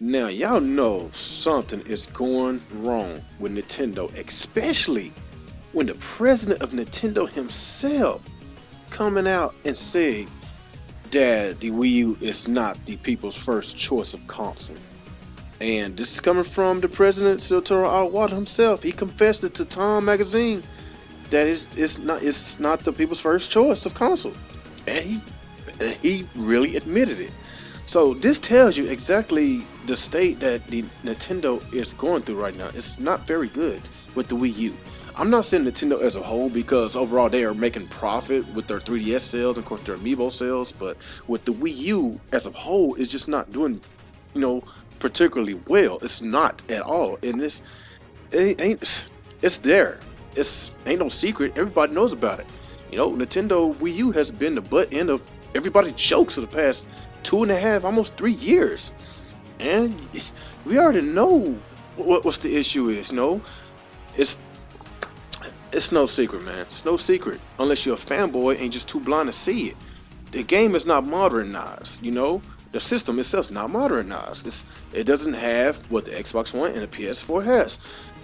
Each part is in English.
Now, y'all know something is going wrong with Nintendo, especially when the president of Nintendo himself coming out and saying that the Wii U is not the people's first choice of console. And this is coming from the president, Satoru Iwata himself. He confessed it to Time magazine that it's not the people's first choice of console. And he really admitted it. So this tells you exactly the state that the Nintendo is going through right now. It's not very good with the Wii U. I'm not saying Nintendo as a whole because overall they are making profit with their 3DS sales and of course their Amiibo sales, but with the Wii U as a whole, it's just not doing, you know, particularly well. It's not at all, and it ain't. It's there. It's ain't no secret. Everybody knows about it. Nintendo Wii U has been the butt end of everybody's jokes for the past 2.5, almost 3 years, and we already know what's the issue is. It's it's no secret, man. It's no secret unless you're a fanboy and just too blind to see it. The game is not modernized. The system itself is not modernized. It doesn't have what the Xbox One and the PS4 has.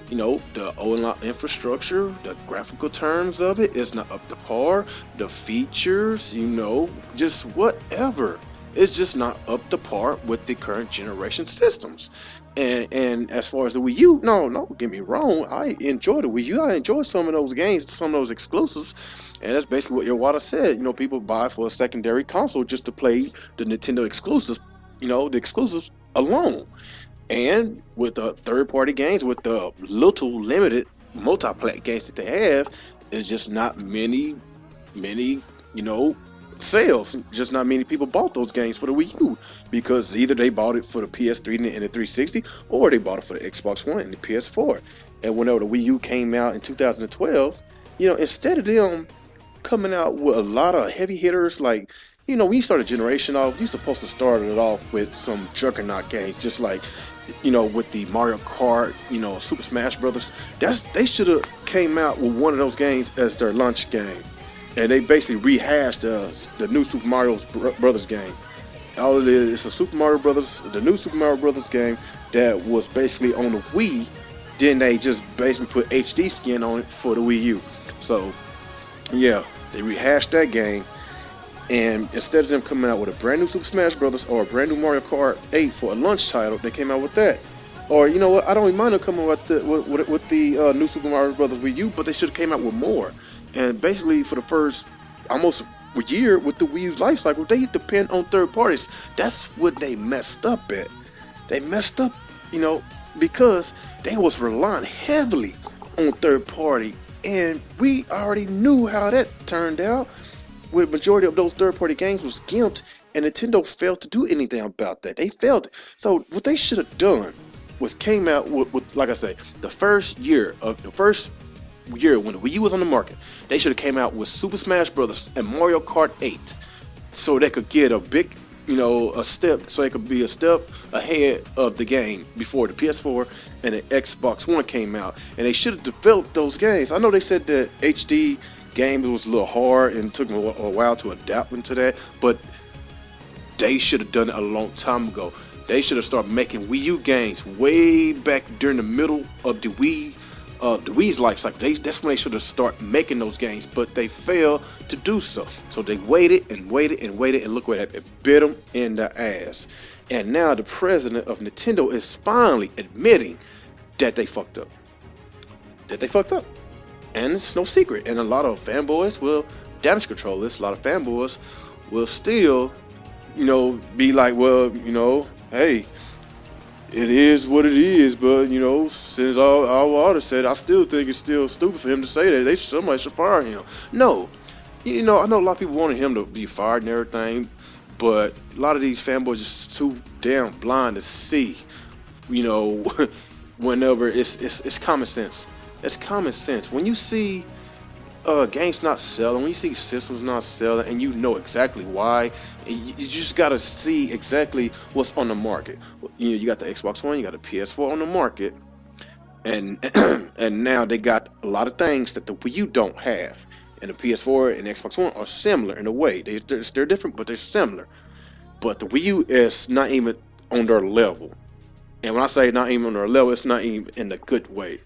The online infrastructure, the graphical terms of it is not up to par. The features, just whatever. It's just not up to par with the current generation systems. And as far as the Wii U, no, don't get me wrong. I enjoy the Wii U. I enjoy some of those games, some of those exclusives. And that's basically what Iwata said. People buy for a secondary console just to play the Nintendo exclusives, the exclusives alone. And with the third-party games, with the little limited multiplayer games that they have, it's just not many, sales. Just not many people bought those games for the Wii U because either they bought it for the PS3 and the 360, or they bought it for the Xbox One and the PS4. And whenever the Wii U came out in 2012, instead of them coming out with a lot of heavy hitters like, when you start a generation off, you're supposed to start it off with some juggernaut games, just like, with the Mario Kart, Super Smash Brothers. They should have came out with one of those games as their launch game, and they basically rehashed the new Super Mario Brothers game. All it is a the new Super Mario Brothers game that was basically on the Wii. Then they just basically put HD skin on it for the Wii U. So yeah, they rehashed that game, and instead of them coming out with a brand new Super Smash Brothers or a brand new Mario Kart 8 for a launch title, they came out with that. Or you know what? I don't even mind them coming with the new Super Mario Brothers Wii U, but they should have came out with more. And basically, for the first almost a year with the Wii U's life cycle, they depend on third parties. That's what they messed up at. They messed up, because they was relying heavily on third party, and we already knew how that turned out. With majority of those third-party games was gimped, and Nintendo failed to do anything about that. They failed. So what they should have done was came out with, like I say, the first year when the Wii U was on the market, they should have came out with Super Smash Brothers and Mario Kart 8, so they could get a big, a step, so they could be a step ahead of the game before the PS4 and the Xbox One came out. And they should have developed those games. I know they said that HD games was a little hard and took them a while to adapt into that, but they should have done it a long time ago. They should have started making Wii U games way back during the middle of the Wii's life cycle. That's when they should have started making those games, but they failed to do so. So they waited and waited and waited, and look what happened. It bit them in the ass. And now the president of Nintendo is finally admitting that they fucked up. That they fucked up. And it's no secret. And a lot of fanboys will damage control this. A lot of fanboys will still, be like, well, hey, it is what it is. But, since our author said, I still think it's still stupid for him to say that. Somebody should fire him. No. I know a lot of people wanted him to be fired and everything. But a lot of these fanboys are just too damn blind to see, whenever it's common sense. It's common sense. When you see games not selling, when you see systems not selling, and you know exactly why, you just gotta see exactly what's on the market. You got the Xbox One, you got the PS4 on the market, and and now they got a lot of things that the Wii U don't have. And the PS4 and Xbox One are similar in a way. They're different, but they're similar. But the Wii U is not even on their level. And when I say not even on their level, it's not even in a good way.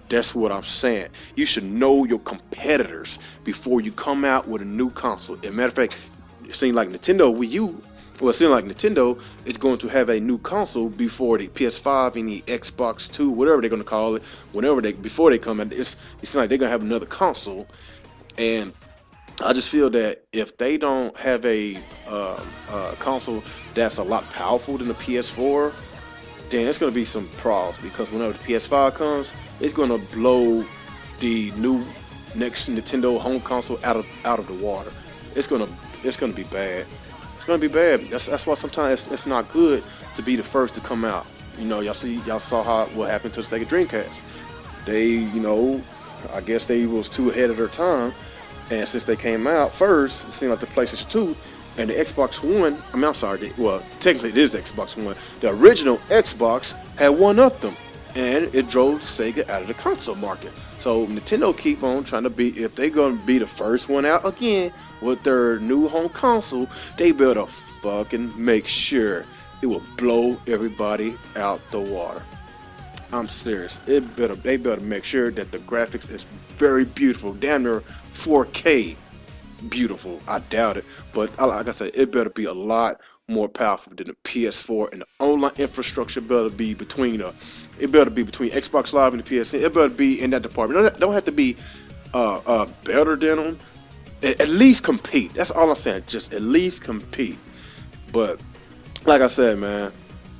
That's what I'm saying. You should know your competitors before you come out with a new console. As a matter of fact, it seems like Nintendo Wii U, well, it seems like Nintendo is going to have a new console before the PS5 and the Xbox 2, whatever they're going to call it, before they come out. It seems like they're going to have another console. And I just feel that if they don't have a console that's a lot powerful than the PS4, then it's going to be some problems because whenever the PS5 comes, it's going to blow the new next Nintendo home console out of the water. It's going to it's going to be bad. It's going to be bad. That's why sometimes it's not good to be the first to come out. Y'all saw what happened to the Sega Dreamcast. I guess they was too ahead of their time, and since they came out first, it seemed like the PlayStation 2 and the Xbox One, I'm sorry, well, technically it is Xbox One. The original Xbox had one up them, and it drove Sega out of the console market. So Nintendo keep on trying to be, if they're going to be the first one out again with their new home console, they better fucking make sure it will blow everybody out the water. I'm serious. They better make sure that the graphics is very beautiful, damn near 4K beautiful. I doubt it, but like I said, it better be a lot more powerful than the PS4, and the online infrastructure better be between Xbox Live and the PSN. It better be in that department. Don't have to be better than them. At least compete. That's all I'm saying. Just at least compete. But like I said, man,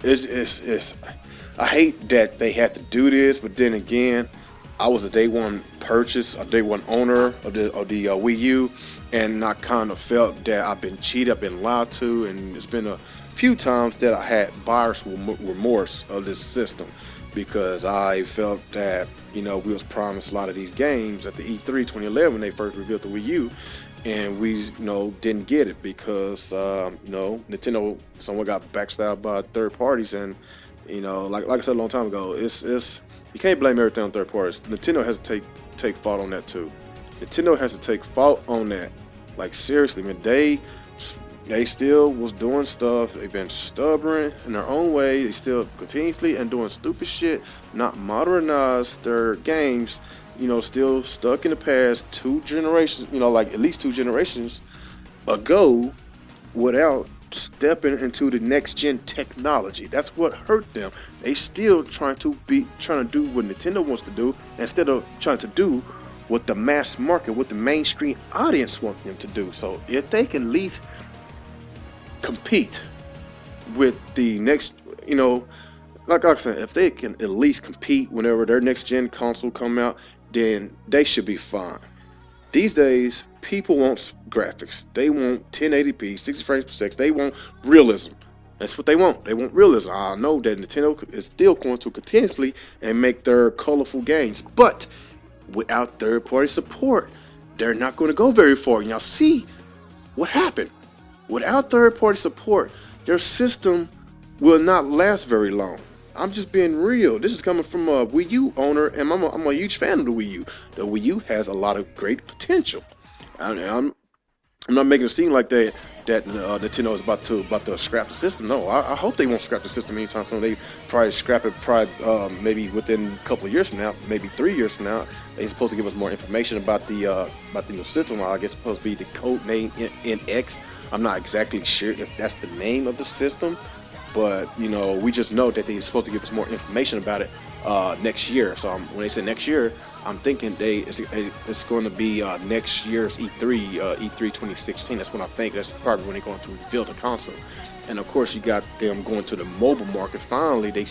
it's I hate that they had to do this, but then again, I was a day one a day one owner of the Wii U, and I kind of felt that I've been cheated, I've been lied to, and it's been a few times that I had buyer's remorse of this system because I felt that we was promised a lot of these games at the E3 2011 when they first revealed the Wii U, and we didn't get it because Nintendo somewhat got backstabbed by third parties, and like I said a long time ago, it's you can't blame everything on third parties. Nintendo has to take fault on that too. Nintendo has to take fault on that. Like seriously, man, they still was doing stuff. They've been stubborn in their own way. They still continuously and doing stupid shit, not modernize their games. Still stuck in the past 2 generations. Like at least 2 generations ago, without stepping into the next gen technology. That's what hurt them. They still trying to do what Nintendo wants to do instead of trying to do what the mass market, what the mainstream audience wants them to do. So if they can at least compete with the next, like I said, if they can at least compete whenever their next gen console come out, then they should be fine. These days, people want graphics. They want 1080p, 60 frames per second. They want realism. That's what they want. They want realism. I know that Nintendo is still going to continuously and make their colorful games, but without third-party support, they're not going to go very far. And y'all see what happened. Without third-party support, their system will not last very long. I'm just being real. This is coming from a Wii U owner, and I'm a huge fan of the Wii U. The Wii U has a lot of great potential. I'm not making it seem like that Nintendo is about to scrap the system. No, I hope they won't scrap the system anytime soon. They probably scrap it maybe within a couple of years from now, maybe 3 years from now. They're supposed to give us more information about the new system. I guess it's supposed to be the code name NX. I'm not exactly sure if that's the name of the system, but we just know that they're supposed to give us more information about it next year. So when they say next year, I'm thinking it's going to be next year's E3 2016. That's when I think that's probably when they're going to reveal the console. And of course, you got them going to the mobile market. Finally, they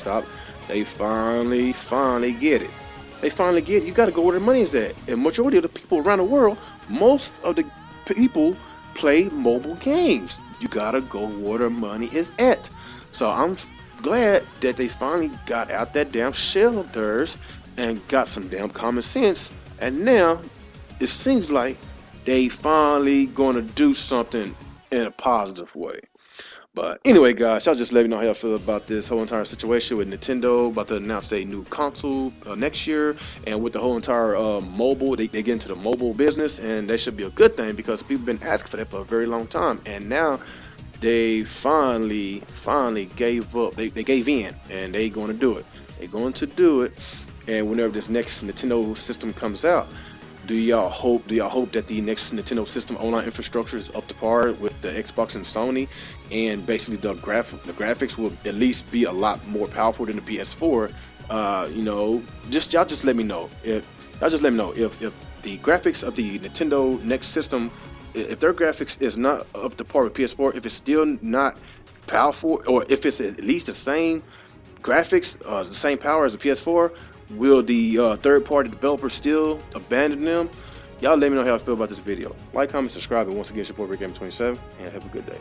finally get it. They finally get it. You got to go where the money is at. And majority of the people around the world, most of the people play mobile games. You got to go where the money is at. So I'm glad that they finally got out that damn shell of theirs and got some damn common sense, and now it seems like they finally gonna do something in a positive way. But anyway, guys, y'all just let me know how y'all feel about this whole entire situation with Nintendo about to announce a new console next year, and with the whole entire mobile, they get into the mobile business, and that should be a good thing because people have been asking for that for a very long time, and now they finally gave up. They gave in, and they going to do it. They're going to do it. And whenever this next Nintendo system comes out, do y'all hope that the next Nintendo system online infrastructure is up to par with the Xbox and Sony, and basically the graphics will at least be a lot more powerful than the PS4? Just let me know if the graphics of the Nintendo next system, if their graphics is not up to par with PS4, if it's still not powerful, or if it's at least the same graphics, the same power as the PS4, will the third-party developer still abandon them? Y'all let me know how you feel about this video. Like, comment, subscribe, and once again, support Rick Game 27, and have a good day.